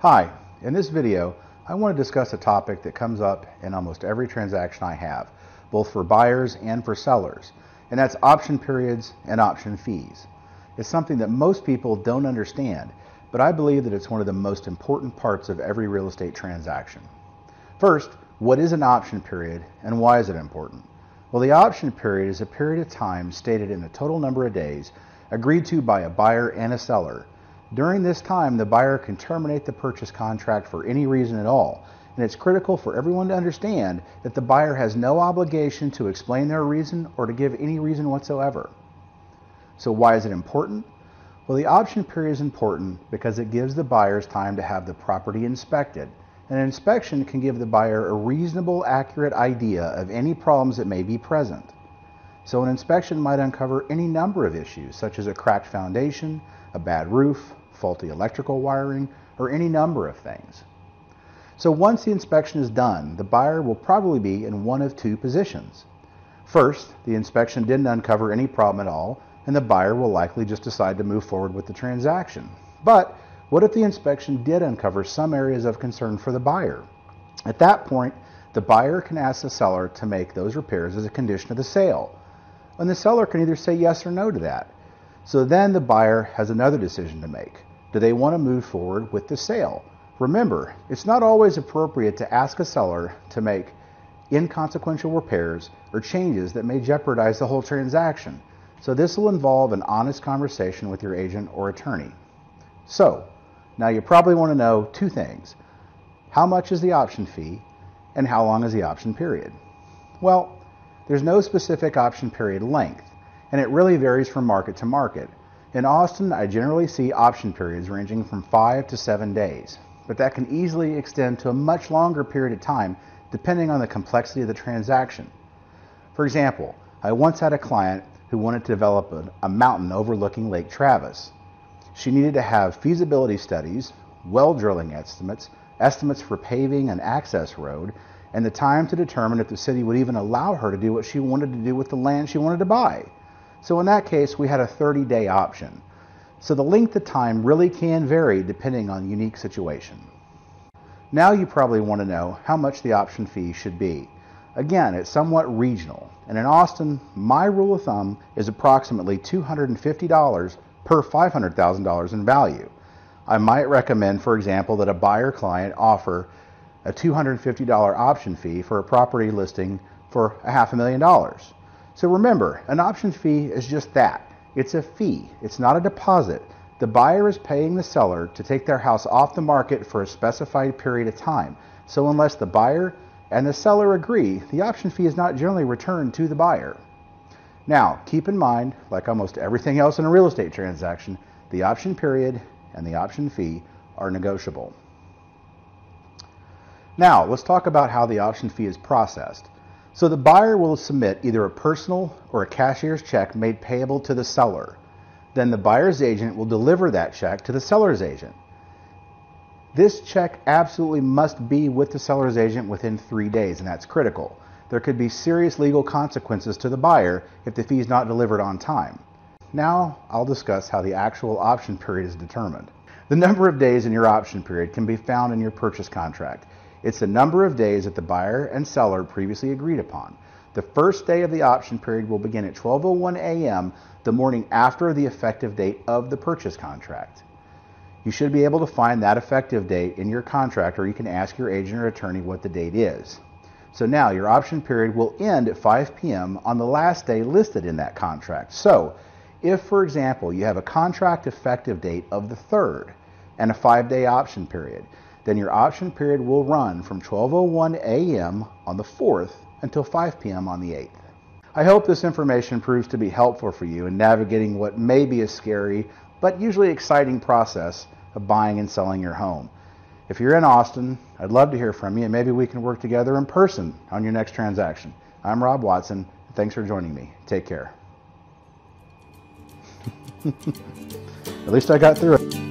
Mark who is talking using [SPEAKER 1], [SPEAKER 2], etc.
[SPEAKER 1] Hi, in this video, I want to discuss a topic that comes up in almost every transaction I have, both for buyers and for sellers, and that's option periods and option fees. It's something that most people don't understand, but I believe that it's one of the most important parts of every real estate transaction. First, what is an option period and why is it important? Well, the option period is a period of time stated in a total number of days agreed to by a buyer and a seller. During this time, the buyer can terminate the purchase contract for any reason at all, and it's critical for everyone to understand that the buyer has no obligation to explain their reason or to give any reason whatsoever. So why is it important? Well, the option period is important because it gives the buyers time to have the property inspected. An inspection can give the buyer a reasonable, accurate idea of any problems that may be present. So an inspection might uncover any number of issues, such as a cracked foundation, a bad roof, faulty electrical wiring, or any number of things. So once the inspection is done, the buyer will probably be in one of two positions. First, the inspection didn't uncover any problem at all, and the buyer will likely just decide to move forward with the transaction. But what if the inspection did uncover some areas of concern for the buyer? At that point, the buyer can ask the seller to make those repairs as a condition of the sale. And the seller can either say yes or no to that. So then the buyer has another decision to make. Do they want to move forward with the sale? Remember, it's not always appropriate to ask a seller to make inconsequential repairs or changes that may jeopardize the whole transaction. So this will involve an honest conversation with your agent or attorney. So, now you probably want to know two things. How much is the option fee and how long is the option period? Well, there's no specific option period length, and it really varies from market to market. In Austin, I generally see option periods ranging from 5 to 7 days, but that can easily extend to a much longer period of time depending on the complexity of the transaction. For example, I once had a client who wanted to develop a mountain overlooking Lake Travis. She needed to have feasibility studies, well drilling estimates, estimates for paving an access road, and the time to determine if the city would even allow her to do what she wanted to do with the land she wanted to buy. So in that case, we had a 30-day option. So the length of time really can vary depending on the unique situation. Now you probably want to know how much the option fee should be. Again, it's somewhat regional, and in Austin, my rule of thumb is approximately $250 per $500,000 in value. I might recommend, for example, that a buyer client offer a $250 option fee for a property listing for $500,000. So remember, an option fee is just that. It's a fee. It's not a deposit. The buyer is paying the seller to take their house off the market for a specified period of time. So unless the buyer and the seller agree, the option fee is not generally returned to the buyer. Now, keep in mind, like almost everything else in a real estate transaction, the option period and the option fee are negotiable. Now, let's talk about how the option fee is processed. So the buyer will submit either a personal or a cashier's check made payable to the seller. Then the buyer's agent will deliver that check to the seller's agent. This check absolutely must be with the seller's agent within 3 days, and that's critical. There could be serious legal consequences to the buyer if the fee is not delivered on time. Now I'll discuss how the actual option period is determined. The number of days in your option period can be found in your purchase contract. It's the number of days that the buyer and seller previously agreed upon. The first day of the option period will begin at 12:01 a.m. the morning after the effective date of the purchase contract. You should be able to find that effective date in your contract, or you can ask your agent or attorney what the date is. So now your option period will end at 5 p.m. on the last day listed in that contract. So if, for example, you have a contract effective date of the 3rd and a 5-day option period, then your option period will run from 12:01 a.m. on the 4th until 5 p.m. on the 8th. I hope this information proves to be helpful for you in navigating what may be a scary but usually exciting process of buying and selling your home. If you're in Austin, I'd love to hear from you, and maybe we can work together in person on your next transaction. I'm Rob Watson. Thanks for joining me. Take care. At least I got through it.